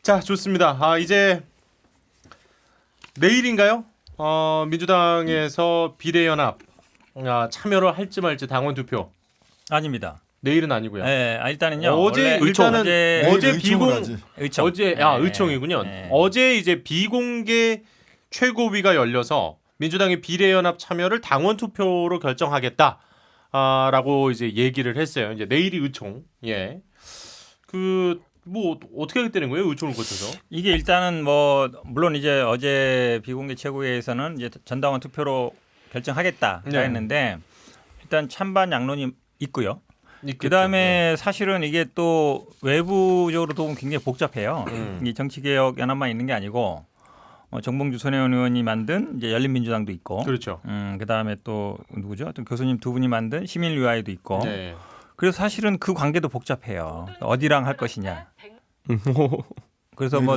자, 좋습니다. 이제 내일인가요? 민주당에서 비례연합 참여를 할지 말지 당원 투표. 아닙니다. 내일은 아니고요. 네, 일단은 어제 어제 비공 의총. 어제 의총이군요. 네. 어제 이제 비공개 최고위가 열려서 민주당의 비례연합 참여를 당원 투표로 결정하겠다. 라고 이제 얘기를 했어요. 이제 내일이 의총. 예. 뭐 어떻게 하겠다는 거예요? 의총을 거쳐서. 이게 일단은 뭐 물론 이제 어제 비공개 최고위에서는 이제 전당원 투표로 결정하겠다 네. 했는데 일단 찬반 양론이 있고요. 있겠죠. 그다음에 사실은 이게 또 외부적으로 보면 굉장히 복잡해요. 이 정치개혁 연합만 있는 게 아니고 정봉주 손혜원 의원이 만든 이제 열린민주당도 있고, 그렇죠. 그다음에 또 누구죠? 또 교수님 두 분이 만든 시민위원회도 있고. 네. 그래서 사실은 그 관계도 복잡해요. 어디랑 할 것이냐. 그래서 뭐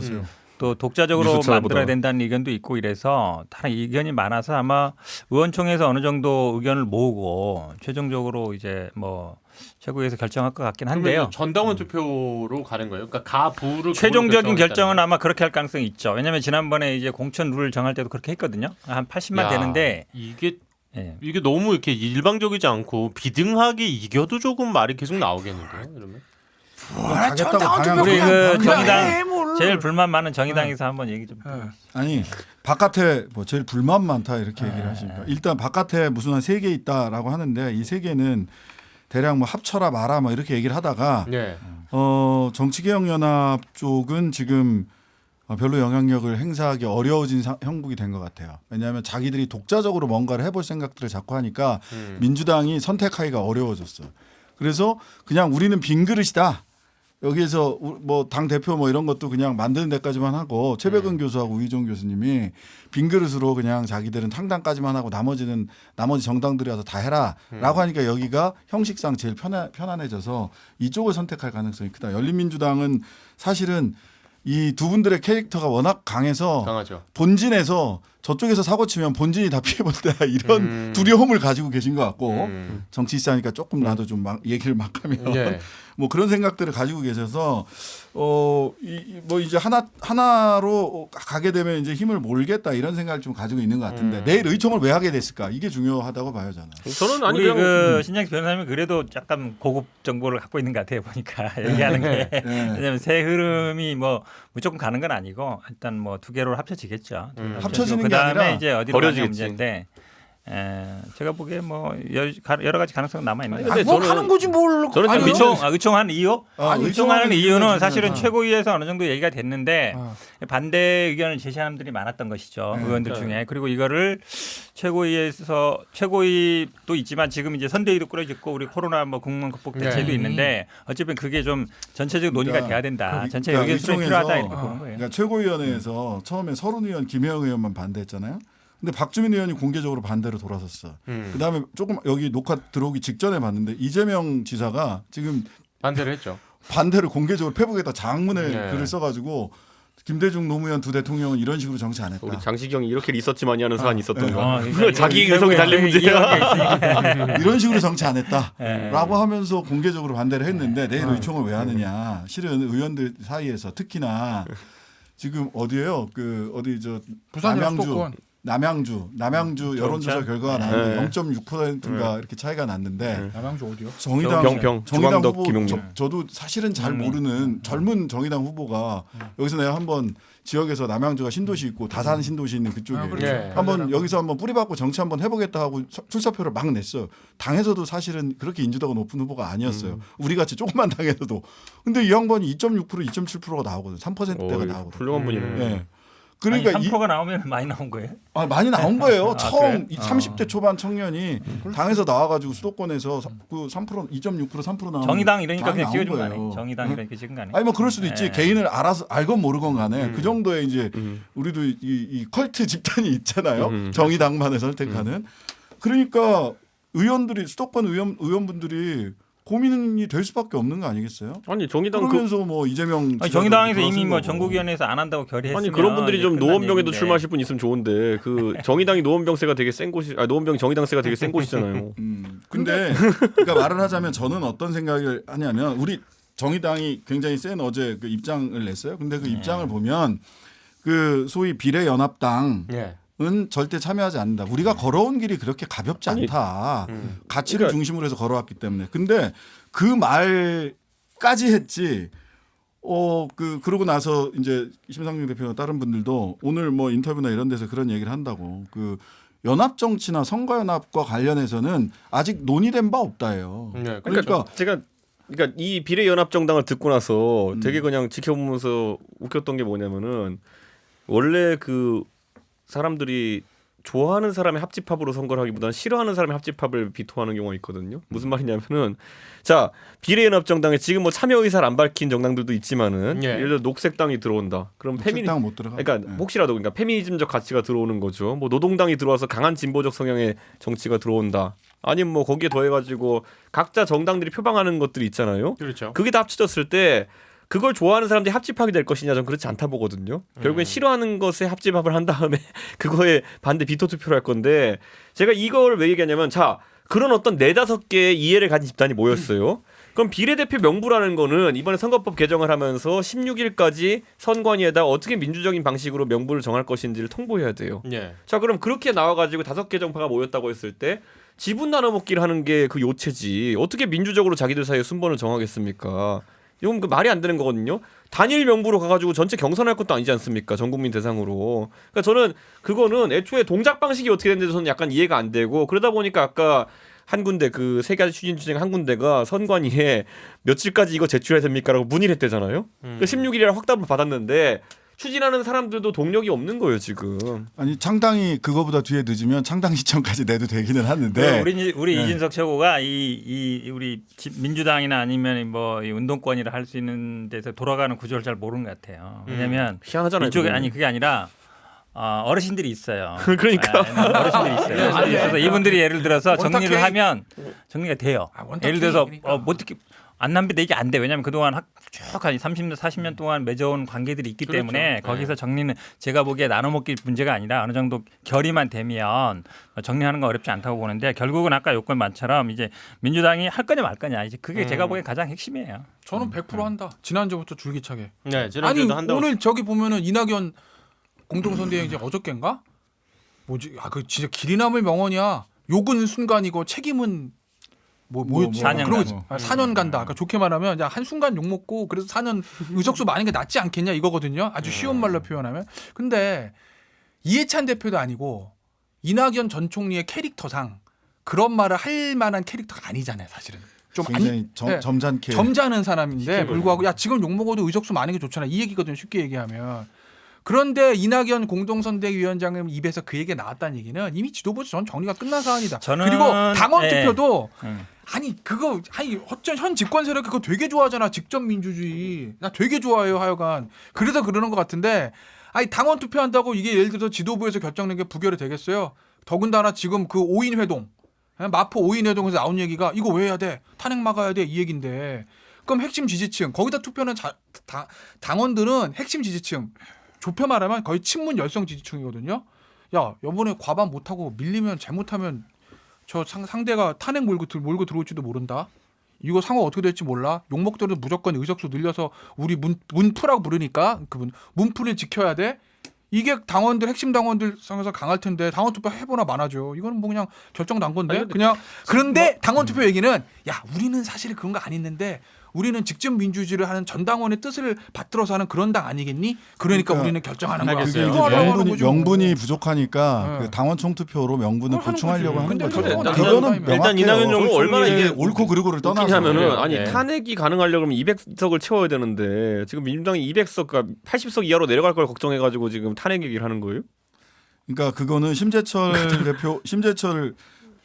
또 독자적으로 뉴스 찾아보다가. 만들어야 된다는 의견도 있고 이래서 다른 의견이 많아서 아마 의원총회에서 어느 정도 의견을 모으고 최종적으로 이제 뭐 최고위에서 결정할 것 같긴 한데요. 그러면 전당원 투표로 가는 거예요. 그러니까 가부를 최종적인 결정은 아마 그렇게 할 가능성이 있죠. 왜냐하면 지난번에 이제 공천 룰을 정할 때도 그렇게 했거든요. 한 80만 되는데 이게 예. 너무 이렇게 일방적이지 않고 비등하게 이겨도 조금 말이 계속 나오겠는데요. 이러면. 전당원 투표 우리 그냥 그 정의당 해, 뭘. 제일 불만 많은 정의당에서 한번 얘기 좀. 아니 바깥에 뭐 제일 불만 많다 이렇게 얘기를 하시니까 일단 바깥에 무슨 한 3개 있다라고 하는데 이 3개는 대략 뭐 합쳐라 마라 뭐 이렇게 얘기를 하다가 네. 정치개혁연합 쪽은 지금 별로 영향력을 행사하기 어려워진 형국이 된 것 같아요. 왜냐하면 자기들이 독자적으로 뭔가를 해볼 생각들을 자꾸 하니까 민주당이 선택하기가 어려워졌어요. 그래서 그냥 우리는 빈 그릇이다. 여기에서 뭐 당 대표 뭐 이런 것도 그냥 만드는 데까지만 하고 최백은 교수하고 우희종 교수님이 빈 그릇으로 그냥 자기들은 창당까지만 하고 나머지 정당들이 와서 다 해라라고 하니까 여기가 형식상 제일 편안해져서 이쪽을 선택할 가능성이 크다. 열린민주당은 사실은 이 두 분들의 캐릭터가 워낙 강해서 강하죠. 본진에서 저쪽에서 사고 치면 본진이 다 피해본다 이런 두려움을 가지고 계신 것 같고 정치시사니까 조금 나도 좀 얘기를 막 하면 네. 뭐 그런 생각들을 가지고 계셔서 뭐 이제 하나로 가게 되면 이제 힘을 몰겠다 이런 생각을 좀 가지고 있는 것 같은데 내일 의총을 왜 하게 됐을까 이게 중요하다고 봐요 저는. 저는 아니 우리 그냥 그 신장식 변호사님이 그래도 약간 고급 정보를 갖고 있는 것 같아요 보니까 얘기하는 게. 왜냐하면 새 흐름이 뭐 무조건 가는 건 아니고 일단 뭐 두 개로 합쳐지겠죠. 합쳐지는 게 그다음에 아니라 이제 어디로 가냐 버려지겠지. 문제인데. 제가 보기에 뭐 여러 가지 가능성 남아 있는 것 근데 같아요. 뭐 하는 거지 뭘. 저는 아니요. 의총한 이유? 의총하는 이유는 사실은 최고위에서 어느 정도 얘기가 됐는데 반대 의견을 제시하는 분들이 많았던 것이죠. 의원들 중에. 그리고 이거를 최고위도 있지만 지금 이제 선대위도 꾸려졌고 우리 코로나 뭐 국민 극복 대책도 있는데 어쨌든 그게 좀 전체적 논의가 돼야 된다. 전체 의견 수렴이 필요하다 이렇게 보는 거예요. 그러니까 최고위원회에서 처음에 서른 의원, 김혜영 의원만 반대했잖아요. 근데 박주민 의원이 공개적으로 반대로 돌아섰어. 그다음에 조금 여기 녹화 들어오기 직전에 봤는데 이재명 지사가 지금 반대를 했죠. 반대를 공개적으로 페북에다 장문의 네. 글을 써가지고 김대중 노무현 두 대통령은 이런 식으로 정치 안 했다. 우리 장시경이 이렇게 있었지만이 하는 사안이 있었던 네. 거. 그러니까 자기 이거 의석이 달린 문제야. 이런 식으로 정치 안 했다라고 하면서 공개적으로 반대를 했는데 내일 의총을 왜 하느냐. 실은 의원들 사이에서 특히나 지금 어디예요? 그 어디 저 부산이랑 수도권. 남양주 여론조사 결과가 나왔는데 0.6%인가 이렇게 차이가 났는데 남양주 어디요? 정의당 경평, 정의당 중앙덕, 후보 김용민. 저도 사실은 잘 모르는 젊은 정의당 후보가 여기서 내가 한번 지역에서 남양주가 신도시 있고 다산 신도시 있는 그쪽에 그렇죠. 네. 한번 여기서 한번 뿌리박고 정치 한번 해보겠다 하고 출사표를 막 냈어요. 당에서도 사실은 그렇게 인지도가 높은 후보가 아니었어요. 우리 같이 조그만 당에서도. 근데 이 양반이 2.6% 2.7%가 나오거든. 3%대가 나오거든. 훌륭한 분이네. 네. 그러니까 그러니까 3%가 나오면 많이 나온 거예요? 많이 나온 거예요. 처음 그래요? 30대 초반 청년이 당에서 나와가지고 수도권에서 그 3% 2.6% 3% 나오면 정의당 이러니까 많이 그냥 나온 찍어준 거 거예요. 아니에요? 정의당 이러니까 찍은 거 아니에요? 아니 뭐 그럴 수도 있지. 네. 개인을 알아서 알건 모르건 간에 그 정도의 이제 우리도 이 컬트 집단이 있잖아요. 정의당만을 선택하는. 그러니까 의원들이 수도권 의원분들이 고민이 될 수밖에 없는 거 아니겠어요? 아니 정의당 그러면서 뭐 이재명 아니, 정의당에서 이미 뭐 거고. 전국위원회에서 안 한다고 결의했으면 아니 그런 분들이 좀 이제 끝난 노원병에도 얘기인데. 출마하실 분 있으면 좋은데 그 정의당이 노원병세가 되게 센 곳이 노원병 정의당세가 되게 센 곳이잖아요. 근데 그러니까 말을 하자면 저는 어떤 생각을 하냐면 우리 정의당이 굉장히 센 어제 그 입장을 냈어요. 근데 그 입장을 보면 그 소위 비례연합당은 예. 절대 참여하지 않는다. 우리가 걸어온 길이 그렇게 가볍지 않다. 가치를 그러니까- 중심으로 해서 걸어왔기 때문에. 근데 그 말까지 했지. 그러고 나서 이제 심상정 대표나 다른 분들도 오늘 뭐 인터뷰나 이런 데서 그런 얘기를 한다고. 그 연합 정치나 선거 연합과 관련해서는 아직 논의된 바 없다예요. 네, 그러니까 제가 이 비례연합정당을 듣고 나서 되게 그냥 지켜보면서 웃겼던 게 뭐냐면은 원래 그 사람들이 좋아하는 사람의 합집합으로 선거를 하기보다는 싫어하는 사람의 합집합을 비토하는 경우가 있거든요. 무슨 말이냐면은 자 비례연합정당에 지금 뭐 참여 의사를 안 밝힌 정당들도 있지만은 예. 예를 들어 녹색당이 들어온다. 그럼 녹색당은 못 들어가. 그러니까 혹시라도 그러니까 페미니즘적 가치가 들어오는 거죠. 뭐 노동당이 들어와서 강한 진보적 성향의 정치가 들어온다. 아니면 뭐 거기에 더해가지고 각자 정당들이 표방하는 것들이 있잖아요. 그렇죠. 그게 다 합쳐졌을 때 그걸 좋아하는 사람들이 합집합이 될 것이냐 저는 그렇지 않다 보거든요. 결국엔 싫어하는 것에 합집합을 한 다음에 그거에 반대 비토 투표를 할 건데 제가 이걸 왜 얘기하냐면 자 그런 어떤 4-5개의 이해를 가진 집단이 모였어요. 그럼 비례대표 명부라는 거는 이번에 선거법 개정을 하면서 16일까지 선관위에다 어떻게 민주적인 방식으로 명부를 정할 것인지를 통보해야 돼요. 예. 자 그럼 그렇게 나와가지고 5개 정파가 모였다고 했을 때 지분 나눠먹기를 하는 게 그 요체지 어떻게 민주적으로 자기들 사이에 순번을 정하겠습니까? 이건 그 말이 안 되는 거거든요. 단일 명부로 가가지고 전체 경선할 것도 아니지 않습니까? 전 국민 대상으로. 그러니까 저는 그거는 애초에 동작 방식이 어떻게 되는지 저는 약간 이해가 안 되고 그러다 보니까 아까 한 군데 그 3가지 추진 중에 한 군데가 선관위에 며칠까지 이거 제출해야 됩니까라고 문의를 했대잖아요. 그러니까 16일이라 확답을 받았는데 추진하는 사람들도 동력이 없는 거예요 지금. 아니 창당이 그거보다 뒤에 늦으면 창당 시청까지 내도 되기는 하는데 우리 네. 이준석 최고가 우리 민주당이나 아니면 뭐 이 운동권이라 할 수 있는 데서 돌아가는 구조를 잘 모르는 것 같아요. 왜냐하면 희한하잖아요. 이쪽에 그거는. 아니 그게 아니라 어르신들이 있어요. 그러니까. 어르신들이 있어요. 그래서 이분들이 예를 들어서 정리를 원탁 하면 정리가 돼요. 원탁 예를 들어서 K니까. 뭐 어떻게 안 남비데 이게 안 돼. 왜냐하면 그동안 쭉 한 30년, 40년 동안 맺어온 관계들이 있기 그렇죠. 때문에 거기서 정리는 제가 보기에 나눠먹기 문제가 아니라 어느 정도 결의만 되면 정리하는 건 어렵지 않다고 보는데 결국은 아까 요건 말처럼 이제 민주당이 할 거냐 말 거냐 이제 그게 제가 보기엔 가장 핵심이에요. 저는 100% 한다. 지난주부터 줄기차게. 네, 아니 지난주에도 한다고. 오늘 저기 보면은 이낙연 공동선대위원장 어저께인가? 뭐지? 그 진짜 길이 남을 명언이야. 욕은 순간이고 책임은 뭐였지? 4년 그러고 간. 4년 간다. 그러니까 좋게 말하면 한 순간 욕 먹고 그래서 4년 의석수 많은 게 낫지 않겠냐 이거거든요. 아주 쉬운 말로 표현하면. 근데 이해찬 대표도 아니고 이낙연 전 총리의 캐릭터상 그런 말을 할 만한 캐릭터가 아니잖아요, 사실은. 좀 굉장히 네. 점잖게 점잖은 사람인데 불구하고 야 지금 욕 먹어도 의석수 많은 게 좋잖아 이 얘기거든요 쉽게 얘기하면. 그런데 이낙연 공동선대위원장님 입에서 그 얘기가 나왔다는 얘기는 이미 지도부에서 전 정리가 끝난 사안이다. 저는- 그리고 당원 예. 투표도 음. 아니 그거 어쩐 현 집권 세력 그거 되게 좋아하잖아 직접 민주주의 나 되게 좋아해요 하여간 그래서 그러는 것 같은데 아니 당원 투표한다고 이게 예를 들어서 지도부에서 결정된 게 부결이 되겠어요. 더군다나 지금 그 5인 회동 마포 5인 회동에서 나온 얘기가 이거 왜 해야 돼 탄핵 막아야 돼 이 얘긴데 그럼 핵심 지지층 거기다 투표는 당원들은 핵심 지지층 좁혀 말하면 거의 친문 열성 지지층이거든요. 야 이번에 과반 못하고 밀리면 잘못하면 저 상대가 탄핵 몰고 들어올지도 모른다. 이거 상황 어떻게 될지 몰라. 욕먹더라도 무조건 의석수 늘려서 우리 문프라고 부르니까 그 문프를 지켜야 돼. 이게 당원들 핵심 당원들 상에서 강할 텐데 당원 투표 해보나 마나죠. 이거는 뭐 그냥 결정 난 건데 그냥 그런데 당원 투표 얘기는 야 우리는 사실 그런 거 안 했는데 우리는 직접 민주주의를 하는 전당원의 뜻을 받들어서 하는 그런 당 아니겠니? 그러니까 우리는 결정하는 거야. 알겠어요. 그게 이거 이제 하려고 하는 거죠. 명분이 부족하니까 네. 그 당원 총투표로 명분을 그걸 하는 보충하려고 거지. 하는 근데 거죠. 결정은 안 그거는 하는 거야. 일단 명확해요. 이낙연 정부 얼마나 이게 옳고 그르고를 떠나서 웃기냐면은 아니 예. 탄핵이 가능하려면 200석을 채워야 되는데 지금 민주당이 200석, 그러니까 80석 이하로 내려갈 걸 걱정해가지고 지금 탄핵 얘기를 하는 거예요? 그러니까 그거는 심재철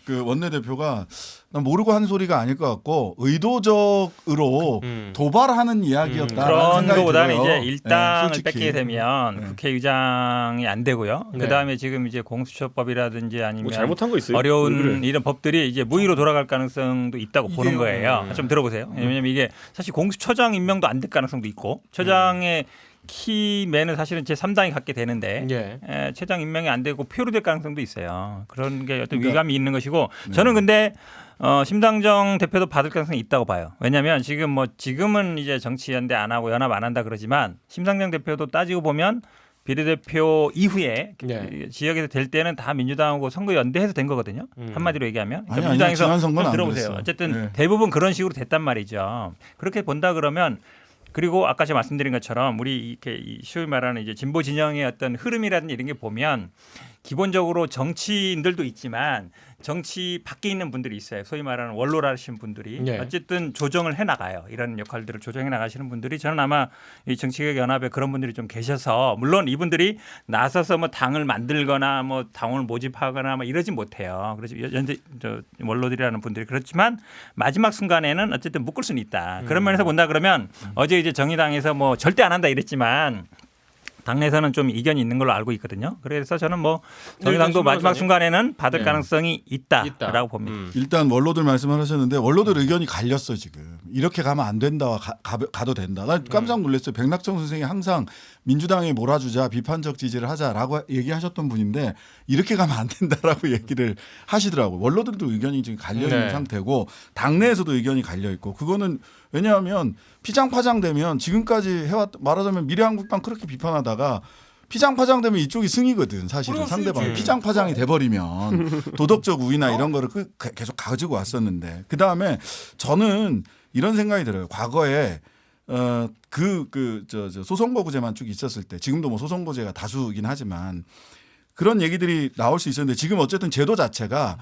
그 원내대표가 난 모르고 한 소리가 아닐 것 같고 의도적으로 도발하는 이야기였다. 그런 거보다는 이제 네, 일당을 솔직히. 뺏게 되면 네. 국회의장이 안 되고요. 네. 그다음에 지금 이제 공수처법이라든지 아니면 뭐 잘못한 거 있어요? 어려운 왜 그래? 이런 법들이 이제 무위로 돌아갈 가능성도 있다고 보는 이게요. 거예요. 좀 들어보세요. 왜냐하면 이게 사실 공수처장 임명도 안 될 가능성도 있고 처장의 바뀌면은 사실은 제 3당이 갖게 되는데 예. 최장 임명이 안 되고 표로 될 가능성도 있어요. 그런 게 어떤 그러니까- 위감이 있는 것이고 저는 근데 심상정 대표도 받을 가능성이 있다고 봐요. 왜냐하면 지금은 이제 정치연대 안 하고 연합 안 한다 그러지만 심상정 대표도 따지고 보면 비례대표 이후에 예. 지역에서 될 때는 다 민주당하고 선거 연대해서 된 거거든요. 한마디로 얘기하면 아니, 민주당에서 지난 선거는 안 들어보세요. 그랬어. 어쨌든 네. 대부분 그런 식으로 됐단 말이죠. 그렇게 본다 그러면 그리고 아까 제가 말씀드린 것처럼 우리 이렇게 소위 말하는 이제 진보 진영의 어떤 흐름이라든지 이런 게 보면 기본적으로 정치인들도 있지만 정치 밖에 있는 분들이 있어요. 소위 말하는 원로라 하시는 분들이 네. 어쨌든 조정을 해 나가요. 이런 역할들을 조정해 나가시는 분들이 저는 아마 이 정치개혁 연합에 그런 분들이 좀 계셔서 물론 이분들이 나서서 뭐 당을 만들거나 뭐 당원을 모집하거나 뭐 이러지 못해요. 그래서 연대 원로들이라는 분들이 그렇지만 마지막 순간에는 어쨌든 묶을 수는 있다. 그런 면에서 본다 그러면 어제 이제 정의당에서 뭐 절대 안 한다 이랬지만 당내에서는 좀 이견이 있는 걸로 알고 있거든요. 그래서 저는 뭐 정의당도 일단 마지막 신변호사님. 순간에는 받을 네. 가능성이 있다라고 봅니다. 일단 원로들 말씀하셨는데 원로들 의견이 갈렸어 지금. 이렇게 가면 안 된다. 가도 된다. 난 깜짝 놀랐어요. 백낙정 선생이 항상 민주당에 몰아주자 비판적 지지를 하자라고 얘기하셨던 분인데 이렇게 가면 안 된다라고 얘기를 하시더라고요. 원로들도 의견이 지금 갈려 있는 네. 상태고 당내에서도 의견이 갈려 있고 그거는 왜냐하면 피장파장되면 지금까지 말하자면 미래한국당 그렇게 비판하다가 피장파장되면 이쪽이 승이거든 사실은 그럴 수 상대방이 있지. 피장파장이 돼버리면 도덕적 우위나 이런 거를 계속 가지고 왔었는데 그 다음에 저는 이런 생각이 들어요. 과거에 소선거구제만 쭉 있었을 때 지금도 뭐 소선거구제가 다수긴 하지만 그런 얘기들이 나올 수 있었는데 지금 어쨌든 제도 자체가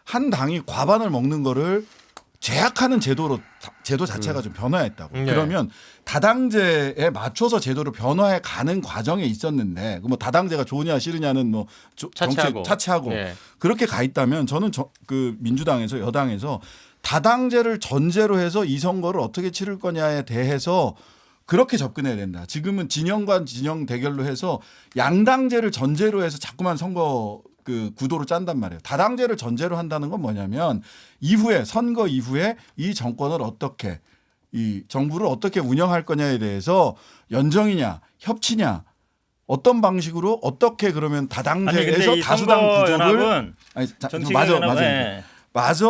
한 당이 과반을 먹는 거를 제약하는 제도 자체가 좀 변화했다고. 네. 그러면 다당제에 맞춰서 제도를 변화해 가는 과정에 있었는데 뭐 다당제가 좋으냐 싫으냐는 뭐 차치하고 예. 그렇게 가 있다면 저는 그 민주당에서 여당에서 다당제를 전제로 해서 이 선거를 어떻게 치를 거냐에 대해서 그렇게 접근해야 된다. 지금은 진영과 진영 대결로 해서 양당제를 전제로 해서 자꾸만 선거 그 구도를 짠단 말이에요. 다당제를 전제로 한다는 건 뭐냐면 선거 이후에 이 정권을 어떻게 이 정부를 어떻게 운영할 거냐에 대해서 연정이냐 협치냐 어떤 방식으로 어떻게 그러면 다당제에서 다수당 구조를 맞아.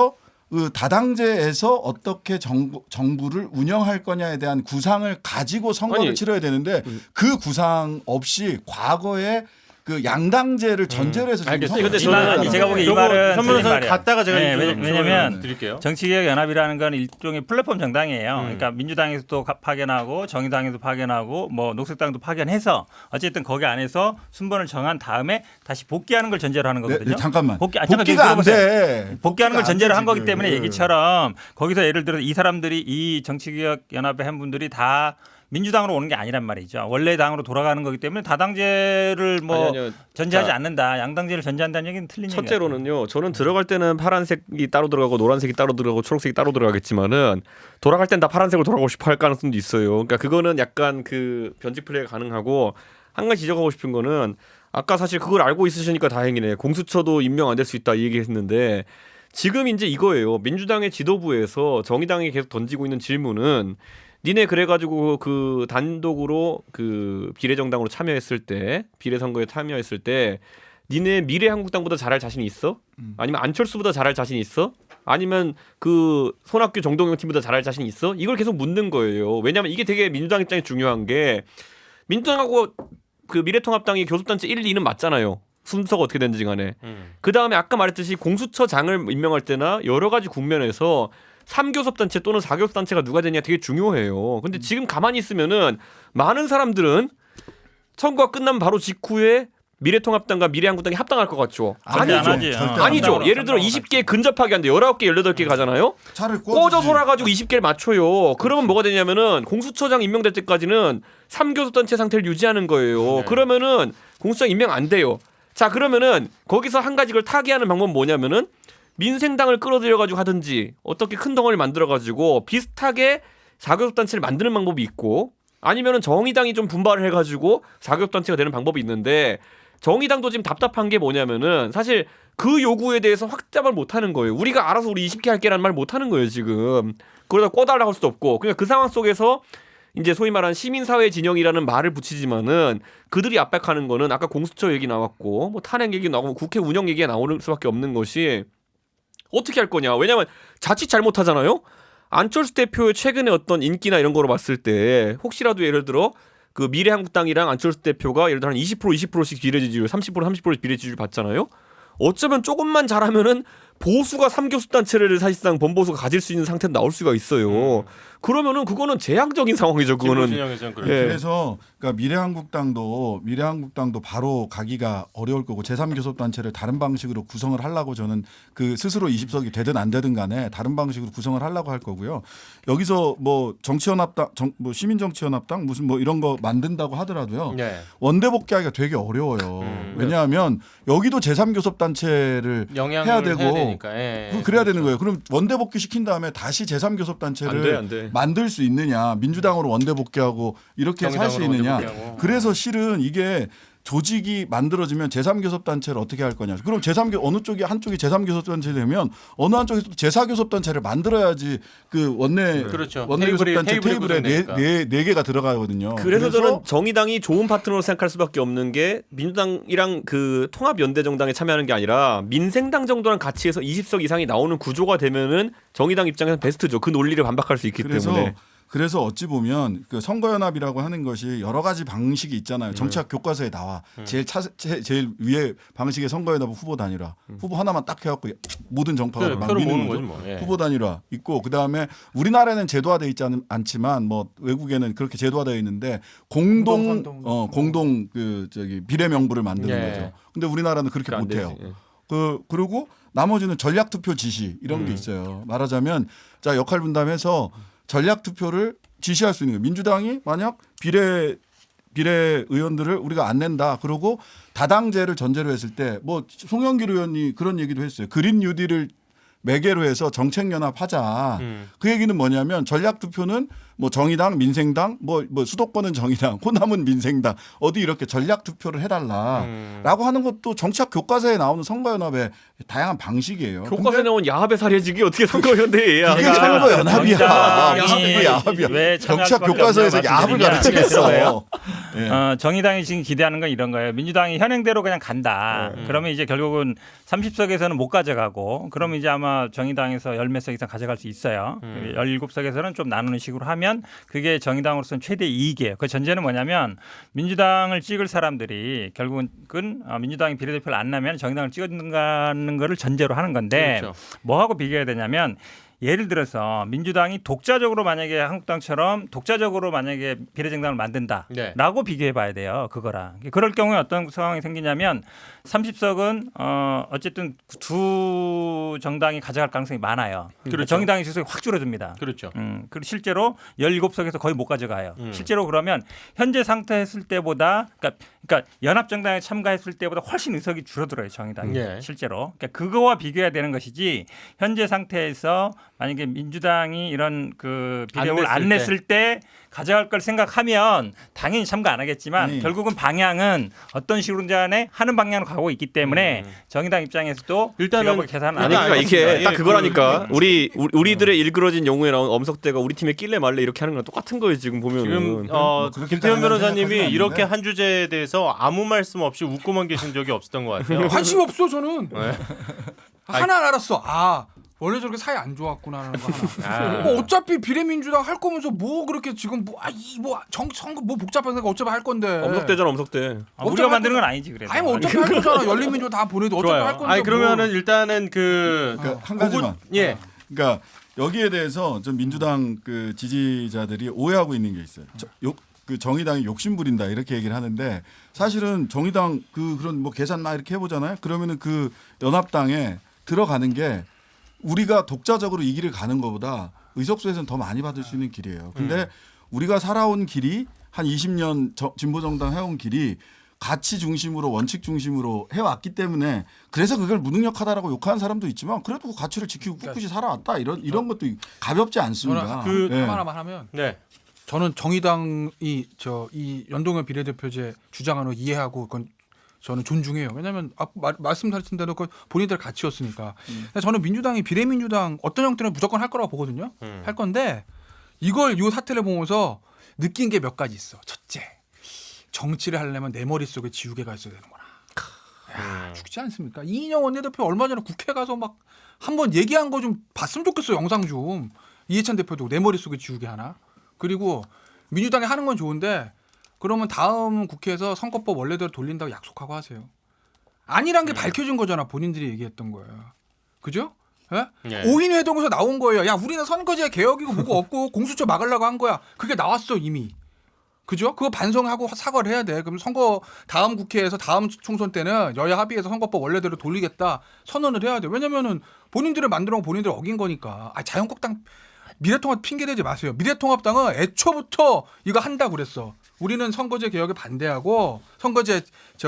그 다당제에서 어떻게 정부를 운영할 거냐에 대한 구상을 가지고 선거를 치러야 되는데 그 구상 없이 과거에 그 양당제를 전제로 해서 알겠어요. 근데 저는 제가 보기에 이 요거 말은 현문호사 틀린 말이에요. 갔다가 제가 네, 좀 왜냐면 드릴게요. 정치개혁 연합이라는 건 일종의 플랫폼 정당이에요. 그러니까 민주당에서도 파견하고 정의당에도 파견하고 뭐 녹색당도 파견해서 어쨌든 거기 안에서 순번을 정한 다음에 다시 복귀하는 걸 전제로 하는 거거든요. 잠깐만. 복귀가 안 돼. 복귀하는 걸 전제로 한 거기 지금. 때문에 얘기처럼 거기서 예를 들어 이 사람들이 이 정치개혁 연합에 한 분들이 다 민주당으로 오는 게 아니란 말이죠. 원래 당으로 돌아가는 거기 때문에 다당제를 뭐 아니요. 전제하지 자, 않는다. 양당제를 전제한다는 얘기는 틀린 얘기예요. 첫째로는요. 저는 들어갈 때는 파란색이 따로 들어가고 노란색이 따로 들어가고 초록색이 따로 들어가겠지만은 돌아갈 땐 다 파란색으로 돌아가고 싶어 할 가능성도 있어요. 그러니까 그거는 약간 그 변칙 플레이가 가능하고 한 가지 지적하고 싶은 거는 아까 사실 그걸 알고 있으시니까 다행이네. 공수처도 임명 안 될 수 있다 이 얘기했는데 지금 이제 이거예요. 민주당의 지도부에서 정의당이 계속 던지고 있는 질문은 니네 그래가지고 그 단독으로 그 비례정당으로 참여했을 때 비례선거에 참여했을 때 니네 미래한국당보다 잘할 자신 있어? 아니면 안철수보다 잘할 자신 있어? 아니면 그 손학규 정동영 팀보다 잘할 자신 있어? 이걸 계속 묻는 거예요. 왜냐하면 이게 되게 민주당 입장이 중요한 게 민주당하고 그 미래통합당이 교섭단체 1, 2는 맞잖아요. 순서가 어떻게 됐는지 간에. 그 다음에 아까 말했듯이 공수처장을 임명할 때나 여러 가지 국면에서 3교섭단체 또는 4교섭단체가 누가 되냐 되게 중요해요. 근데 지금 가만히 있으면은 많은 사람들은 선거가 끝나면 바로 직후에 미래통합당과 미래한국당이 합당할 것 같죠. 절대 안 하지. 아니죠. 예를 들어 20개 근접하게 하는데 19개, 18개 가잖아요. 차를 꺼져 돌아가지고 20개를 맞춰요. 그러면 뭐가 되냐면은 공수처장 임명될 때까지는 3교섭단체 상태를 유지하는 거예요. 네. 그러면은 공수처장 임명 안 돼요. 자 그러면은 거기서 한 가지 걸 타개하는 방법은 뭐냐면은 민생당을 끌어들여가지고 하든지 어떻게 큰 덩어리를 만들어가지고 비슷하게 4교섭단체를 만드는 방법이 있고 아니면은 정의당이 좀 분발을 해가지고 4교섭단체가 되는 방법이 있는데 정의당도 지금 답답한 게 뭐냐면은 사실 그 요구에 대해서 확답을 못하는 거예요. 우리가 알아서 우리 20개 할게라는 말 못하는 거예요 지금. 그러다 꿔달라고 할 수도 없고 그러니까 그 상황 속에서 이제 소위 말하는 시민사회 진영이라는 말을 붙이지만은 그들이 압박하는 거는 아까 공수처 얘기 나왔고 뭐 탄핵 얘기 나오고 국회 운영 얘기가 나오는 수밖에 없는 것이 어떻게 할 거냐. 왜냐하면 자칫 잘못하잖아요. 안철수 대표의 최근에 어떤 인기나 이런 거로 봤을 때 혹시라도 예를 들어 그 미래한국당이랑 안철수 대표가 예를 들어 한 20%씩 비례 지지율, 30%씩 비례 지지율 받잖아요. 어쩌면 조금만 잘하면은 보수가 3교섭 단체를 사실상 범보수가 가질 수 있는 상태는 나올 수가 있어요. 그러면은 그거는 재앙적인 상황이죠. 그거는. 진영에서는 그렇죠. 예. 그래서 그러니까 미래한국당도 바로 가기가 어려울 거고 제3교섭단체를 다른 방식으로 구성을 하려고 저는 그 스스로 20석이 되든 안 되든 간에 다른 방식으로 구성을 하려고 할 거고요. 여기서 뭐 정치연합당, 뭐 시민정치연합당 무슨 뭐 이런 거 만든다고 하더라도요. 네. 원대복귀하기가 되게 어려워요. 네. 왜냐하면 여기도 제3교섭단체를 영향을 해야 되고 되니까. 예. 그래야 되는 거예요. 그럼 원대복귀 시킨 다음에 다시 제3교섭단체를 안 돼. 만들 수 있느냐, 민주당으로 원대복귀하고 이렇게 살 수 정의당으로 있느냐. 원대복귀하고. 그래서 실은 이게 조직이 만들어지면 제3교섭단체를 어떻게 할 거냐. 그럼 어느 쪽이 한쪽이 제3교섭단체 되면 어느 한쪽이 또 제4교섭단체를 만들어야지 그 그렇죠. 원내교섭단체 테이블에 구성되니까. 네 개가 들어가거든요. 그래서 저는 정의당이 좋은 파트너로 생각할 수밖에 없는 게 민주당이랑 그 통합연대정당에 참여하는 게 아니라 민생당 정도랑 같이 해서 20석 이상이 나오는 구조가 되면은 정의당 입장에서 베스트죠. 그 논리를 반박할 수 있기 때문에. 그래서 어찌 보면 그 선거연합이라고 하는 것이 여러 가지 방식이 있잖아요. 정치학 교과서에 나와. 제일 위에 방식의 선거연합은 후보 단일화. 후보 하나만 딱 해갖고 모든 정파가 막 표를 미는 모으는 거죠. 거지 뭐. 예. 후보 단일화 있고 그다음에 우리나라에는 제도화돼 있지 않지만 뭐 외국에는 그렇게 제도화되어 있는데 공동 그 저기 비례 명부를 만드는 예. 거죠. 근데 우리나라는 그렇게 안 못 해요. 되지. 예. 그리고 나머지는 전략 투표 지시 이런 게 있어요. 말하자면 자 역할 분담해서 전략 투표를 지시할 수 있는 거예요. 민주당이 만약 비례 의원들을 우리가 안 낸다. 그러고 다당제를 전제로 했을 때 뭐 송영길 의원이 그런 얘기도 했어요. 그린 뉴딜을 매개로 해서 정책연합하자. 그 얘기는 뭐냐면 전략 투표는 뭐 정의당, 민생당, 뭐 수도권은 정의당, 호남은 민생당 어디 이렇게 전략 투표를 해달라라고 하는 것도 정치학 교과서에 나오는 선거연합의 다양한 방식이에요. 교과서에 나온 야합의 사례직이 어떻게 선거연대예요? 그게 선거연합이야. 정의당이 야합이야. 왜 참여할 정치학 수밖에 교과서에서 없냐고 야합을 말씀드리면 가르치겠어. 정의당이 지금 기대하는 건 이런 거예요. 민주당이 현행대로 그냥 간다. 그러면 이제 결국은 30석에서는 못 가져가고 그러면 이제 아마 정의당에서 10몇 석 이상 가져갈 수 있어요. 17석에서는 좀 나누는 식으로 하면 그게 정의당으로서는 최대 이익이에요. 그 전제는 뭐냐면 민주당을 찍을 사람들이 결국은 민주당이 비례대표를 안 나면 정의당을 찍어가는 거를 전제로 하는 건데 그렇죠. 뭐하고 비교해야 되냐면 예를 들어서 민주당이 독자적으로 만약에 한국당처럼 독자적으로 만약에 비례정당을 만든다라고 네. 비교해 봐야 돼요. 그거랑. 그럴 경우에 어떤 상황이 생기냐면 30석은 어쨌든 두 정당이 가져갈 가능성이 많아요. 그렇죠. 정의당의 수석이 확 줄어듭니다. 그렇죠. 그리고 실제로 17석에서 거의 못 가져가요. 실제로 그러면 현재 상태 했을 때보다 그러니까 연합정당에 참가했을 때보다 훨씬 의석이 줄어들어요. 정의당이 예. 실제로. 그러니까 그거와 비교해야 되는 것이지 현재 상태에서 만약에 민주당이 이런 그 비례를 안 냈을 때 가져갈 걸 생각하면 당연히 참가 안 하겠지만 결국은 방향은 어떤 식으로든 간에 하는 방향으로 가고 있기 때문에 정의당 입장에서도 일단은 계산 아니 그러니까 이게 알겠습니다. 딱 그거라니까 우리들의 일그러진 영웅에 나온 엄석대가 우리 팀에 낄래 말래 이렇게 하는 거랑 똑같은 거예요 지금 보면은. 지금 그렇게 김태현 생각하지는 변호사님이 않는데. 이렇게 한 주제에 대해서 아무 말씀 없이 웃고만 계신 적이 없었던 것 같아요. 관심 없어 저는. 네. 하나 알았어. 원래 저렇게 사이 안 좋았구나 하는 거 하나. 아. 뭐 어차피 비례민주당 할 거면서 뭐 그렇게 지금 선거 뭐 복잡한 거 어차피 할 건데. 엄석대잖아 엄석대. 우리가 만드는 건 아니지 그래도. 아니 뭐 어차피 할 거잖아. 열린민주당 다 보내도 어차피 좋아요. 할 건데. 아니 그러면은 일단은 한 가지만. 예. 그러니까 여기에 대해서 좀 민주당 그 지지자들이 오해하고 있는 게 있어요. 그 정의당이 욕심 부린다 이렇게 얘기를 하는데 사실은 정의당 그런 뭐 계산 막 이렇게 해보잖아요. 그러면은 그 연합당에 들어가는 게 우리가 독자적으로 이 길을 가는 것보다 의석수에서는 더 많이 받을 수 있는 길이에요. 근데 우리가 살아온 길이 한 20년 진보정당 해온 길이 가치 중심으로 원칙 중심으로 해왔기 때문에 그래서 그걸 무능력하다라고 욕하는 사람도 있지만 그래도 그 가치를 지키고 꿋꿋이 살아왔다 이런 것도 가볍지 않습니다. 하나만 하면 네. 저는 정의당이 이 연동형 비례대표제 주장하는 거 이해하고 그건 저는 존중해요. 왜냐하면 말씀하신 대로 그 본인들 가치였으니까. 저는 민주당이 비례민주당 어떤 형태는 무조건 할 거라고 보거든요. 할 건데 이 사태를 보면서 느낀 게 몇 가지 있어. 첫째, 정치를 하려면 내 머릿속에 지우개가 있어야 되는구나. 야, 죽지 않습니까? 이인영 원내대표 얼마 전에 국회 가서 막 한번 얘기한 거 좀 봤으면 좋겠어. 영상 좀. 이해찬 대표도 내 머릿속에 지우개 하나. 그리고 민주당이 하는 건 좋은데 그러면 다음 국회에서 선거법 원래대로 돌린다고 약속하고 하세요. 아니란 게 밝혀진 거잖아. 본인들이 얘기했던 거예요. 그죠? 예? 예. 5인 회동에서 나온 거예요. 야, 우리는 선거제 개혁이고 뭐고 없고 공수처 막으려고 한 거야. 그게 나왔어 이미. 그죠? 그거 반성하고 사과를 해야 돼. 그럼 선거 다음 국회에서 다음 총선 때는 여야 합의해서 선거법 원래대로 돌리겠다 선언을 해야 돼. 왜냐면은 본인들을 만들어 놓은 본인들이 어긴 거니까. 아, 자유한국당 미래통합 핑계 대지 마세요. 미래통합당은 애초부터 이거 한다고 그랬어. 우리는 선거제 개혁에 반대하고 선거제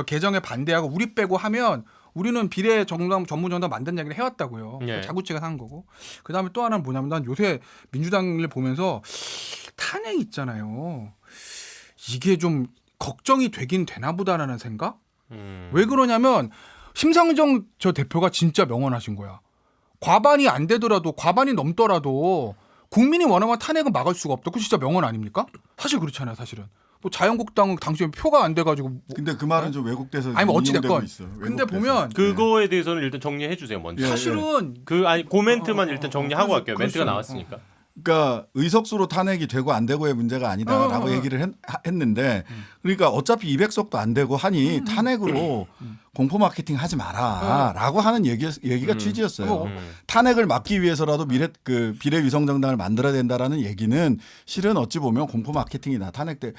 개정에 반대하고 우리 빼고 하면 우리는 비례 정당 전문정당 만든 얘기를 해왔다고요. 예. 자구치가 산 거고. 그다음에 또 하나는 뭐냐면 난 요새 민주당을 보면서 탄핵 있잖아요. 이게 좀 걱정이 되긴 되나 보다라는 생각? 왜 그러냐면 심상정 저 대표가 진짜 명언하신 거야. 과반이 안 되더라도 과반이 넘더라도 국민이 원하면 탄핵은 막을 수가 없다. 그 진짜 명언 아닙니까? 사실 그렇잖아요. 사실은. 뭐 자유한국당은 당시에 표가 안 돼가지고 뭐 근데 그 말은 좀 왜곡돼서 아니 뭐 어찌 인용되고 됐건. 있어. 근데 왜곡돼서. 보면 그거에 대해서는 일단 정리해 주세요 먼저. 예. 사실은 그 아니 코멘트만 일단 정리하고 그래서- 갈게요. 멘트가 그렇죠. 나왔으니까. 그러니까 의석수로 탄핵이 되고 안 되고의 문제가 아니다라고 얘기를 했는데 그러니까 어차피 200석도 안 되고 하니 탄핵으로 공포 마케팅 하지 마라라고 하는 얘기가 취지였어요. 탄핵을 막기 위해서라도 비례 위성 정당을 만들어야 된다라는 얘기는 실은 어찌 보면 공포 마케팅이다. 탄핵을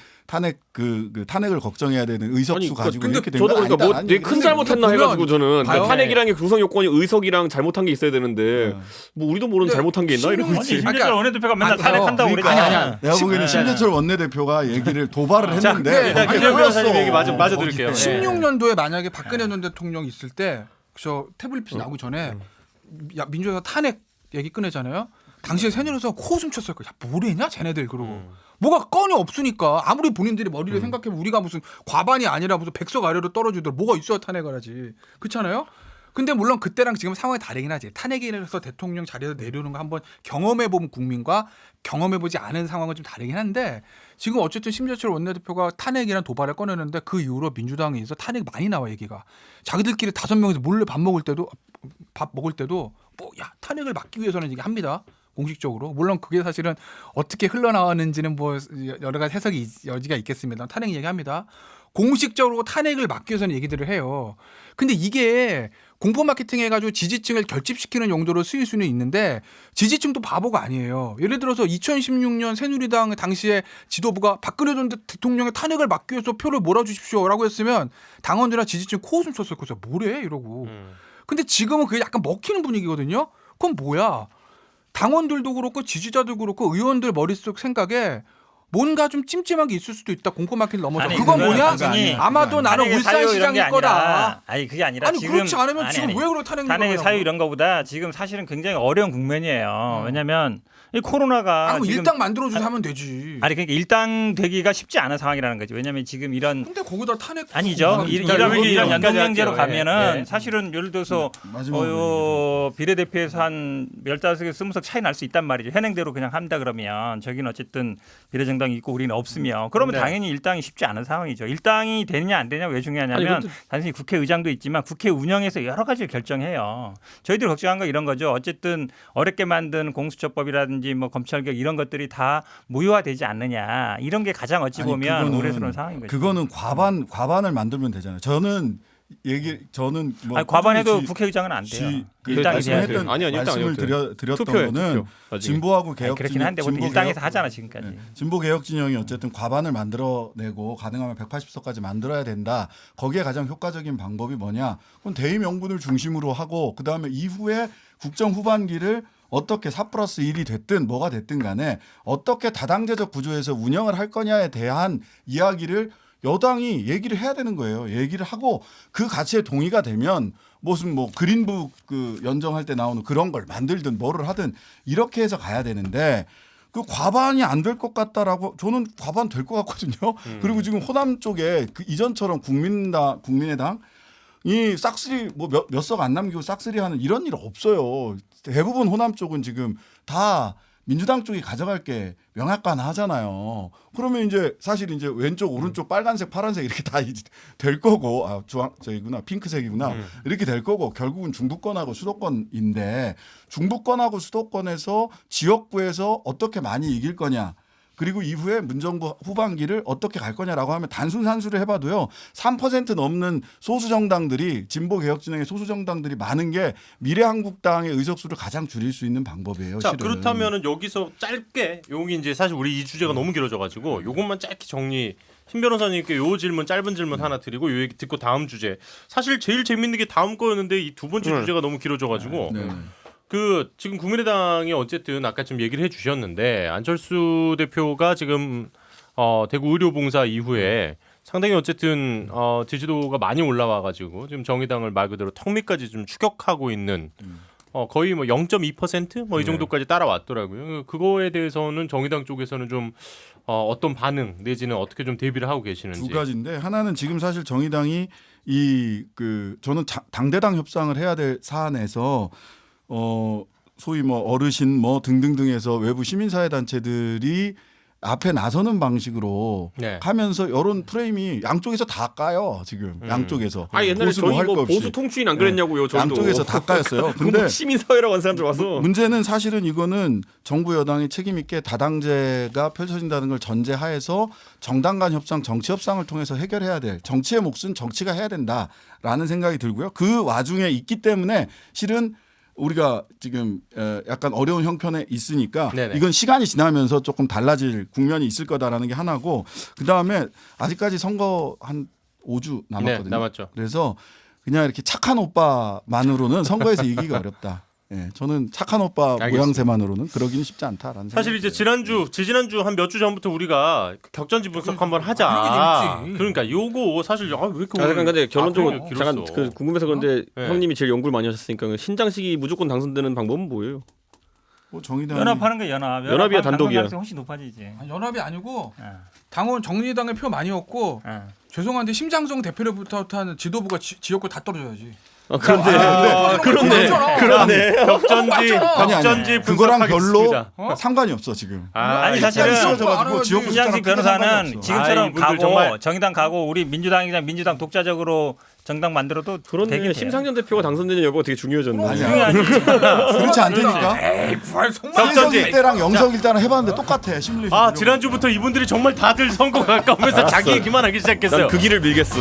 걱정해야 되는 의석수 아니, 가지고 근데 이렇게 된 저도 건 그러니까 뭐 아니다. 되게 큰 잘못했나 보면 해가지고 저는 봐요. 탄핵이라는 게 구성 요건이 의석이랑 잘못한 게 있어야 되는데 뭐 우리도 모르는 근데 잘못한 게 있나 이러고 아니 있지. 심재철 원내대표가 맨날 아니, 탄핵한다고 그러니까 그러니까. 아니. 내가 보기에는 네. 심재철 원내대표가 얘기를 도발을 자, 했는데 일단 거기에 김영표 흘렀어. 변호사님 얘기 마저 드릴게요. 거기에. 네. 16년도에 만약에 박근혜 전 대통령 있을 때 저 태블릿 나오기 전에 야, 민주당이 탄핵 얘기 꺼내잖아요. 당시에 새누리에서 코웃음 쳤을 거야. 야, 뭐래냐 쟤네들 그러고. 뭐가 건이 없으니까 아무리 본인들이 머리를 생각해보면 우리가 무슨 과반이 아니라 무슨 100석 아래로 떨어지더라도 뭐가 있어야 탄핵을 하지. 그렇잖아요. 근데 물론 그때랑 지금 상황이 다르긴 하지. 탄핵에서 대통령 자리에서 내려오는 거 한번 경험해본 국민과 경험해보지 않은 상황은 좀 다르긴 한데 지금 어쨌든 심재철 원내대표가 탄핵이란 도발을 꺼내는데 그 이후로 민주당에서 탄핵 많이 나와 얘기가. 자기들끼리 5명이서 몰래 밥 먹을 때도 뭐 야 탄핵을 막기 위해서는 얘기합니다. 공식적으로. 물론 그게 사실은 어떻게 흘러나왔는지는 뭐 여러 가지 해석이 여지가 있겠습니다. 탄핵 얘기합니다. 공식적으로 탄핵을 막기 위해서는 얘기들을 해요. 근데 이게 공포 마케팅 해가지고 지지층을 결집시키는 용도로 쓰일 수는 있는데 지지층도 바보가 아니에요. 예를 들어서 2016년 새누리당 당시에 지도부가 박근혜 전 대통령의 탄핵을 막기 위해서 표를 몰아주십시오라고 했으면 당원들이나 지지층 코웃음 쳤을 거죠. 뭐래 이러고. 근데 지금은 그게 약간 먹히는 분위기거든요. 그럼 뭐야? 당원들도 그렇고 지지자도 그렇고 의원들 머릿속 생각에 뭔가 좀 찜찜한 게 있을 수도 있다. 공포 마켓을 넘어서. 아니, 그건 그건 뭐냐? 아니, 아마도 나는 탄핵의 사유 이런 울산시장일 게 거다. 아니라, 아니 그게 아니라 아니 지금 그렇지 않으면 지금 아니. 왜 그런 탄핵 탄핵의 사유 이런 거보다 지금 사실은 굉장히 어려운 국면이에요. 왜냐하면 이 코로나가 아니 지금 일당 만들어주서 하면 되지. 아니 그러니까 일당 되기가 쉽지 않은 상황이라는 거죠. 왜냐하면 지금 이런 근데 거기다 탄핵 아니죠. 이런 여기까지 연동형제로 할게요. 가면은 예. 사실은 예를 들어서 마지막으로 비례대표에서 한 15개 20석 차이 날 수 있단 말이죠. 현행대로 그냥 한다 그러면 저기는 어쨌든 비례정당이 있고 우리는 없으면 그러면 네. 당연히 일당이 쉽지 않은 상황이죠. 일당이 되느냐 안 되느냐 왜 중요하냐면 아니, 단순히 국회의장도 있지만 국회 운영에서 여러 가지를 결정해요. 저희들이 걱정한 건 이런 거죠. 어쨌든 어렵게 만든 공수처법이라든지 뭐 검찰개혁 이런 것들이 다 무효화되지 않느냐. 이런 게 가장 어찌 아니, 보면 그거는- 우려스러운 상황인 거죠. 그거는 과반을 만들면 되잖아요. 저는 뭐 아니, 과반해도 꾸준히 국회의장은 안 돼요. 그 일당이 말씀했던- 돼야죠. 아니, 일당 말씀을 아니어도 드렸던 투표예요, 거는 투표. 나중에. 진보하고 아니, 개혁 그렇긴 한데 보통 일당에서 하잖아 지금까지. 진보 개혁 진영이 어쨌든 과반을 만들어내고 가능하면 180석까지 만들어야 된다. 거기에 가장 효과적인 방법이 뭐냐? 그건 대의 명분을 중심으로 하고 그 다음에 이후에 국정 후반기를 어떻게 4+1이 됐든 뭐가 됐든 간에 어떻게 다당제적 구조에서 운영을 할 거냐에 대한 이야기를 여당이 얘기를 해야 되는 거예요. 얘기를 하고 그 가치에 동의가 되면 무슨 뭐 그린북 그 연정할 때 나오는 그런 걸 만들든 뭐를 하든 이렇게 해서 가야 되는데 그 과반이 안 될 것 같다라고 저는 과반 될 것 같거든요. 그리고 지금 호남 쪽에 그 이전처럼 국민의당 이 싹쓸이 뭐 몇 석 안 남기고 싹쓸이 하는 이런 일 없어요. 대부분 호남 쪽은 지금 다 민주당 쪽이 가져갈 게 명확하잖아요. 그러면 이제 사실 이제 왼쪽 오른쪽 빨간색 파란색 이렇게 다 될 거고 주황 저기구나 핑크색이구나 이렇게 될 거고 결국은 중부권하고 수도권인데 중부권하고 수도권에서 지역구에서 어떻게 많이 이길 거냐. 그리고 이후에 문정부 후반기를 어떻게 갈 거냐라고 하면 단순 산수를 해봐도요. 3% 넘는 소수 정당들이 진보 개혁 진영의 소수 정당들이 많은 게 미래한국당의 의석수를 가장 줄일 수 있는 방법이에요. 자, 실은. 그렇다면은 여기서 짧게 여기 이제 사실 우리 이 주제가 너무 길어져가지고 요것만 짧게 정리. 신 변호사님께 요 질문 짧은 질문 하나 드리고 요 얘기 듣고 다음 주제. 사실 제일 재밌는 게 다음 거였는데 이 두 번째 주제가 너무 길어져가지고. 네. 그 지금 국민의당이 어쨌든 아까 좀 얘기를 해주셨는데 안철수 대표가 지금 대구 의료봉사 이후에 상당히 어쨌든 지지도가 많이 올라와가지고 지금 정의당을 말 그대로 턱 밑까지 좀 추격하고 있는 거의 뭐 0.2% 뭐 이 정도까지 따라왔더라고요. 그거에 대해서는 정의당 쪽에서는 좀 어떤 반응 내지는 어떻게 좀 대비를 하고 계시는지. 두 가지인데 하나는 지금 사실 정의당이 저는 당대당 협상을 해야 될 사안에서 소위 뭐 어르신 뭐 등등등에서 외부 시민사회 단체들이 앞에 나서는 방식으로 네. 하면서 여론 프레임이 양쪽에서 다 까요 지금 양쪽에서. 옛날에 보수 저희 할거 뭐 없이. 보수 통추인 안 그랬냐고요. 저도. 양쪽에서 다 까였어요. 근데 근데 시민사회라고 한 사람들 와서 문제는 사실은 이거는 정부 여당이 책임 있게 다당제가 펼쳐진다는 걸 전제하에서 정당 간 협상, 정치 협상을 통해서 해결해야 될 정치의 몫은 정치가 해야 된다라는 생각이 들고요. 그 와중에 있기 때문에 실은 우리가 지금 약간 어려운 형편에 있으니까 네네. 이건 시간이 지나면서 조금 달라질 국면이 있을 거다라는 게 하나고 그다음에 아직까지 선거 한 5주 남았거든요. 네, 남았죠. 그래서 그냥 이렇게 착한 오빠만으로는 선거에서 이기기가 어렵다. 예, 저는 착한 오빠 알겠습니다. 모양새만으로는 그러기는 쉽지 않다라는 사실 이제 지난주 한 몇 주 전부터 우리가 격전지 분석 한번 하자. 그런 게 재밌지. 그러니까 요거 사실 왜 이렇게 잠깐 근데 결론적으로 앞으로 잠깐 길었어. 그 궁금해서 그런데 네. 형님이 제일 연구를 많이 하셨으니까 그 신장식이 무조건 당선되는 방법은 뭐예요? 정의당 연합하는 게 연합. 연합이야, 단독이야? 가능성이 훨씬 높아지지. 연합이 아니고 예. 당원 정의당의 표 많이 얻고 예. 죄송한데 심장성 대표로부터 한 지도부가 지역구 다 떨어져야지. 그런데 그런데 격전지 그거랑 별로 분석하겠습니다. 상관이 없어 지금. 아니, 사실은 씌워져가지고 지역 신장식 변호사는 지금처럼 이분들 가고 정말- 정의당 가고 우리 민주당 독자적으로 정당 만들어도 그런데 되긴 돼요. 심상정 대표가 당선되는 여부가 되게 중요해졌네. 아니야. 중요하지. 그렇지 않다니까. 에이 부활 속만 격전지. 한석일 때랑 영석일 때랑 해봤는데 똑같아 시뮬레이션. 지난주부터 이분들이 정말 다들 선거 가까우면서 자기 얘기만 하기 시작했어요. 난 그 길을 밀겠어.